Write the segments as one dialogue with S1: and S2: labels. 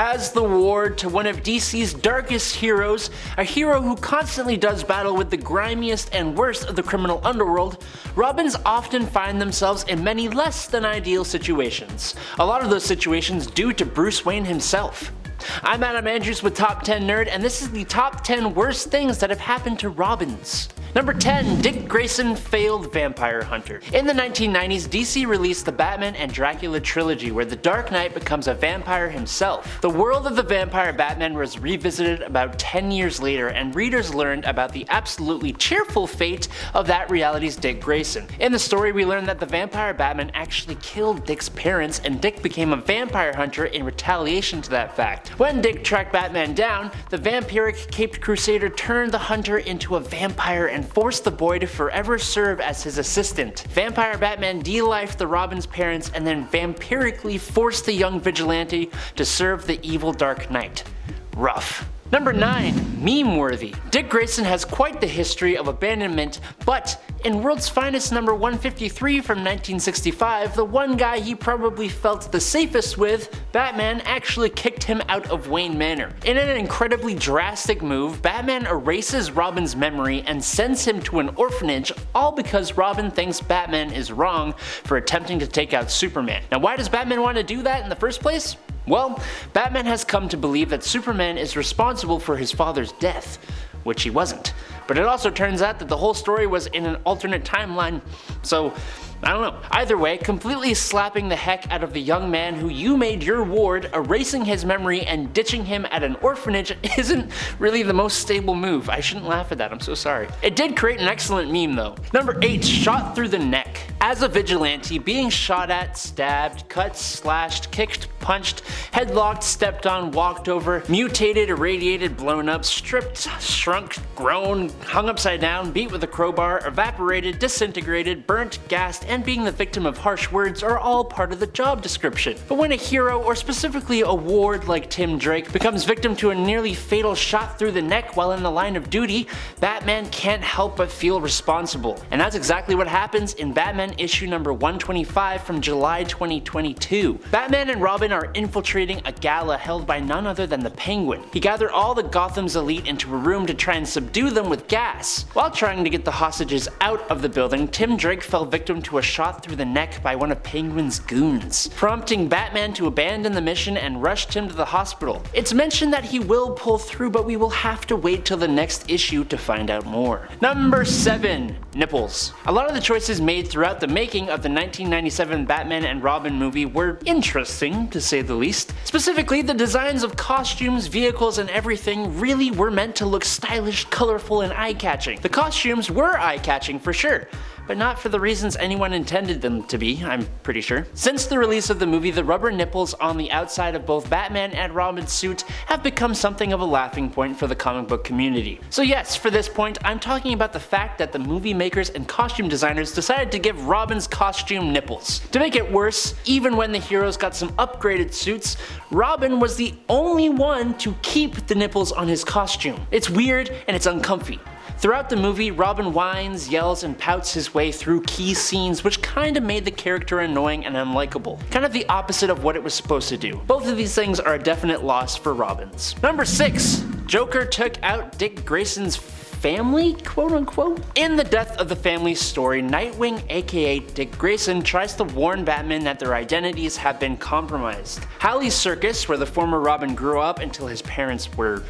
S1: As the ward to one of DC's darkest heroes, a hero who constantly does battle with the grimiest and worst of the criminal underworld, Robins often find themselves in many less than ideal situations. A lot of those situations due to Bruce Wayne himself. I'm Adam Andrews with Top 10 Nerd, and this is the top 10 worst things that have happened to Robins. Number 10. Dick Grayson failed vampire hunter. In the 1990s, DC released the Batman and Dracula trilogy, where the Dark Knight becomes a vampire himself. The world of the vampire Batman was revisited about 10 years later, and readers learned about the absolutely cheerful fate of that reality's Dick Grayson. In the story, we learned that the vampire Batman actually killed Dick's parents, and Dick became a vampire hunter in retaliation to that fact. When Dick tracked Batman down, the vampiric Caped Crusader turned the hunter into a vampire and forced the boy to forever serve as his assistant. Vampire Batman de-lifed the Robin's parents and then vampirically forced the young vigilante to serve the evil Dark Knight. Rough. Number 9. Meme-worthy. Dick Grayson has quite the history of abandonment, but in World's Finest number 153 from 1965, the one guy he probably felt the safest with, Batman, actually kicked him out of Wayne Manor. In an incredibly drastic move, Batman erases Robin's memory and sends him to an orphanage, all because Robin thinks Batman is wrong for attempting to take out Superman. Now, why does Batman want to do that in the first place? Well, Batman has come to believe that Superman is responsible for his father's death, which he wasn't. But it also turns out that the whole story was in an alternate timeline, so I don't know. Either way, completely slapping the heck out of the young man who you made your ward, erasing his memory and ditching him at an orphanage isn't really the most stable move. I shouldn't laugh at that, I'm so sorry. It did create an excellent meme though. Number 8. Shot through the neck. As a vigilante, being shot at, stabbed, cut, slashed, kicked, punched, headlocked, stepped on, walked over, mutated, irradiated, blown up, stripped, shrunk, grown, hung upside down, beat with a crowbar, evaporated, disintegrated, burnt, gassed, and being the victim of harsh words are all part of the job description. But when a hero, or specifically a ward like Tim Drake, becomes victim to a nearly fatal shot through the neck while in the line of duty, Batman can't help but feel responsible. And that's exactly what happens in Batman issue number 125 from July 2022. Batman and Robin are infiltrating a gala held by none other than the Penguin. He gathered all the Gotham's elite into a room to try and subdue them with gas. While trying to get the hostages out of the building, Tim Drake fell victim to a shot through the neck by one of Penguin's goons, prompting Batman to abandon the mission and rushed him to the hospital. It's mentioned that he will pull through, but we will have to wait till the next issue to find out more. Number 7. Nipples. A lot of the choices made throughout the making of the 1997 Batman and Robin movie were interesting, to say the least. Specifically, the designs of costumes, vehicles, and everything really were meant to look stylish, colorful, and eye-catching. The costumes were eye-catching for sure, but not for the reasons anyone intended them to be, I'm pretty sure. Since the release of the movie, the rubber nipples on the outside of both Batman and Robin's suit have become something of a laughing point for the comic book community. So yes, for this point, I'm talking about the fact that the movie makers and costume designers decided to give Robin's costume nipples. To make it worse, even when the heroes got some upgraded suits, Robin was the only one to keep the nipples on his costume. It's weird and it's uncomfy. Throughout the movie, Robin whines, yells, and pouts his way through key scenes, which kinda made the character annoying and unlikable. Kind of the opposite of what it was supposed to do. Both of these things are a definite loss for Robins. Number 6. Joker took out Dick Grayson's family, quote unquote? In the Death of the Family story, Nightwing aka Dick Grayson tries to warn Batman that their identities have been compromised. Halley's Circus, where the former Robin grew up until his parents were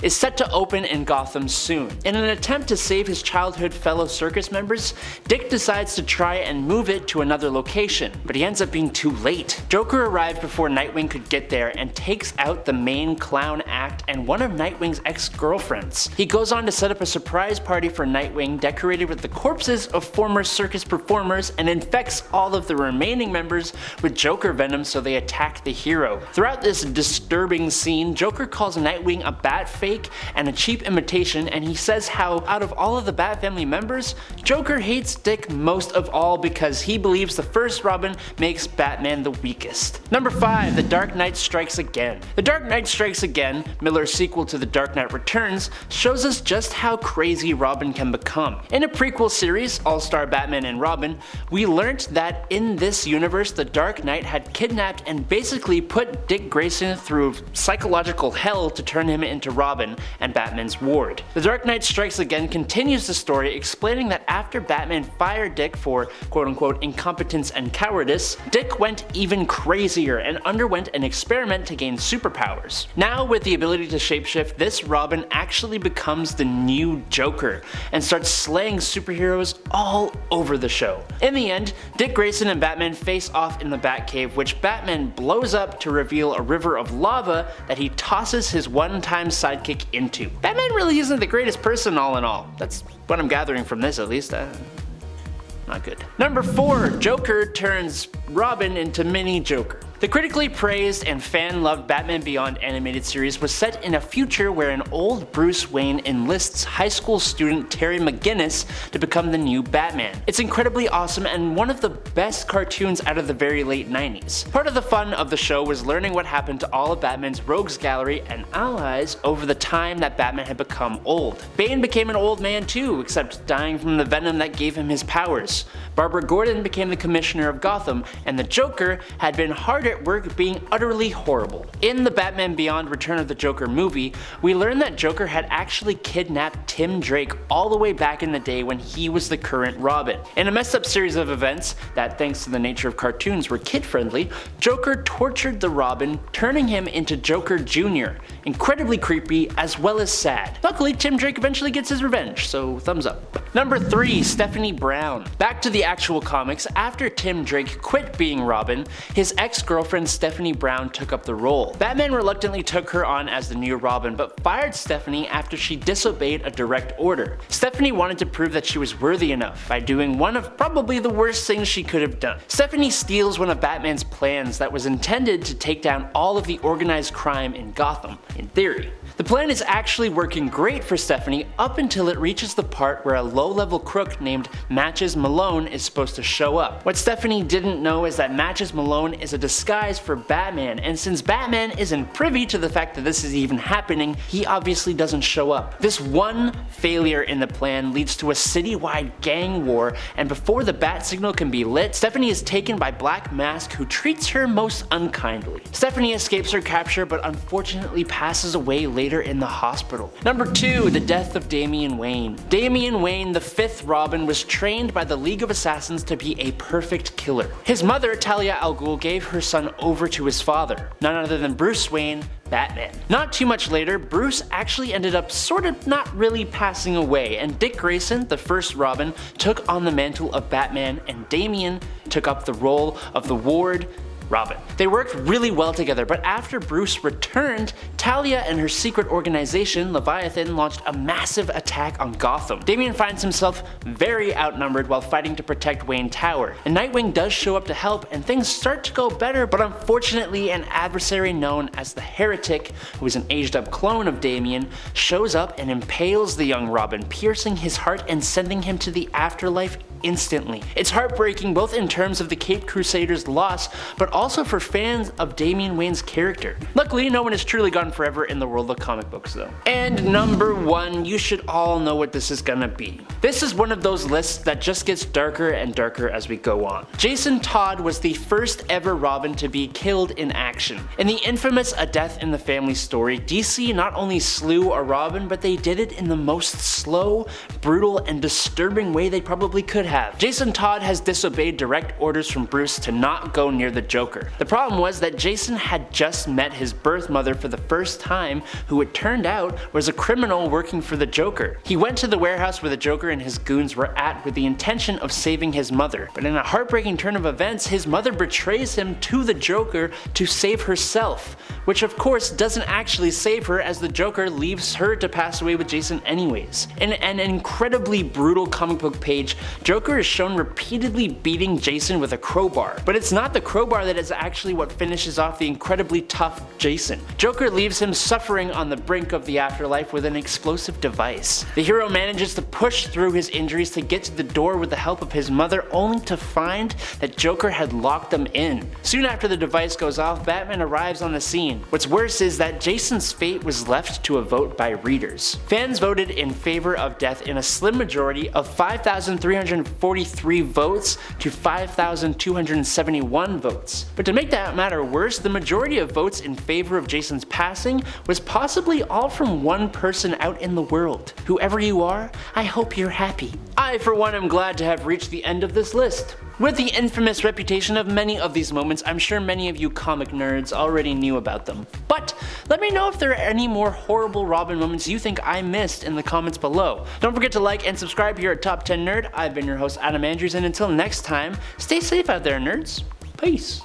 S1: is set to open in Gotham soon. In an attempt to save his childhood fellow circus members, Dick decides to try and move it to another location, but he ends up being too late. Joker arrives before Nightwing could get there and takes out the main clown act and one of Nightwing's ex-girlfriends. He goes on to set up a surprise party for Nightwing decorated with the corpses of former circus performers and infects all of the remaining members with Joker venom so they attack the hero. Throughout this disturbing scene, Joker calls Nightwing a bat fake and a cheap imitation, and he says how out of all of the Bat family members, Joker hates Dick most of all because he believes the first Robin makes Batman the weakest. Number 5. The Dark Knight Strikes Again. The Dark Knight Strikes Again, Miller's sequel to The Dark Knight Returns, shows us just how crazy Robin can become. In a prequel series, All-Star Batman and Robin, we learnt that in this universe the Dark Knight had kidnapped and basically put Dick Grayson through psychological hell to turn him into Robin and Batman's ward. The Dark Knight Strikes Again continues the story, explaining that after Batman fired Dick for quote-unquote incompetence and cowardice, Dick went even crazier and underwent an experiment to gain superpowers. Now with the ability to shapeshift, this Robin actually becomes the new Joker and starts slaying superheroes all over the show. In the end, Dick Grayson and Batman face off in the Batcave, which Batman blows up to reveal a river of lava that he tosses his one-time sidekick into. Batman really isn't the greatest person all in all. That's what I'm gathering from this, at least. Not good. Number 4. Joker turns Robin into Mini Joker. The critically praised and fan-loved Batman Beyond animated series was set in a future where an old Bruce Wayne enlists high school student Terry McGinnis to become the new Batman. It's incredibly awesome and one of the best cartoons out of the very late 90s. Part of the fun of the show was learning what happened to all of Batman's rogues gallery and allies over the time that Batman had become old. Bane became an old man too, except dying from the venom that gave him his powers. Barbara Gordon became the commissioner of Gotham, and the Joker had been hard at work being utterly horrible. In the Batman Beyond Return of the Joker movie, we learn that Joker had actually kidnapped Tim Drake all the way back in the day when he was the current Robin. In a messed up series of events that, thanks to the nature of cartoons, were kid-friendly, Joker tortured the Robin, turning him into Joker Jr. Incredibly creepy as well as sad. Luckily, Tim Drake eventually gets his revenge, so thumbs up. Number 3. Stephanie Brown. Back to the actual comics, after Tim Drake quit being Robin, his ex-girlfriend Stephanie Brown took up the role. Batman reluctantly took her on as the new Robin, but fired Stephanie after she disobeyed a direct order. Stephanie wanted to prove that she was worthy enough by doing one of probably the worst things she could have done. Stephanie steals one of Batman's plans that was intended to take down all of the organized crime in Gotham, in theory. The plan is actually working great for Stephanie up until it reaches the part where a low-level crook named Matches Malone is supposed to show up. What Stephanie didn't know is that Matches Malone is a disguise for Batman, and since Batman isn't privy to the fact that this is even happening, he obviously doesn't show up. This one failure in the plan leads to a citywide gang war, and before the bat signal can be lit, Stephanie is taken by Black Mask, who treats her most unkindly. Stephanie escapes her capture but unfortunately passes away later in the hospital. Number 2. The death of Damien Wayne. Damien Wayne, the 5th Robin, was trained by the League of Assassins to be a perfect killer. His mother, Talia al Ghul, gave her son over to his father, none other than Bruce Wayne, Batman. Not too much later, Bruce actually ended up sort of not really passing away, and Dick Grayson, the first Robin, took on the mantle of Batman, and Damien took up the role of the ward, Robin. They worked really well together, but after Bruce returned, Talia and her secret organization, Leviathan, launched a massive attack on Gotham. Damien finds himself very outnumbered while fighting to protect Wayne Tower, and Nightwing does show up to help, and things start to go better, but unfortunately an adversary known as the Heretic, who is an aged up clone of Damien, shows up and impales the young Robin, piercing his heart and sending him to the afterlife instantly. It's heartbreaking both in terms of the Caped Crusaders' loss, but also for fans of Damian Wayne's character. Luckily, no one is truly gone forever in the world of comic books though. And number 1, you should all know what this is gonna be. This is one of those lists that just gets darker and darker as we go on. Jason Todd was the first ever Robin to be killed in action. In the infamous A Death in the Family story, DC not only slew a Robin, but they did it in the most slow, brutal, and disturbing way they probably could have. Jason Todd has disobeyed direct orders from Bruce to not go near the Joker. The problem was that Jason had just met his birth mother for the first time, who it turned out was a criminal working for the Joker. He went to the warehouse where the Joker and his goons were at with the intention of saving his mother, but in a heartbreaking turn of events, his mother betrays him to the Joker to save herself. which of course doesn't actually save her as the Joker leaves her to pass away with Jason anyways. In an incredibly brutal comic book page, Joker is shown repeatedly beating Jason with a crowbar, but it's not the crowbar that is actually what finishes off the incredibly tough Jason. Joker leaves him suffering on the brink of the afterlife with an explosive device. The hero manages to push through his injuries to get to the door with the help of his mother, only to find that Joker had locked them in. Soon after the device goes off, Batman arrives on the scene. What's worse is that Jason's fate was left to a vote by readers. Fans voted in favor of death in a slim majority of 5,343 votes to 5,271 votes. But to make that matter worse, the majority of votes in favor of Jason's passing was possibly all from one person out in the world. Whoever you are, I hope you're happy. I, for one, am glad to have reached the end of this list. With the infamous reputation of many of these moments, I'm sure many of you comic nerds already knew about them. But let me know if there are any more horrible Robin moments you think I missed in the comments below. Don't forget to like and subscribe here at Top 10 Nerd. I've been your host Adam Andrews, and until next time, stay safe out there, nerds. Peace.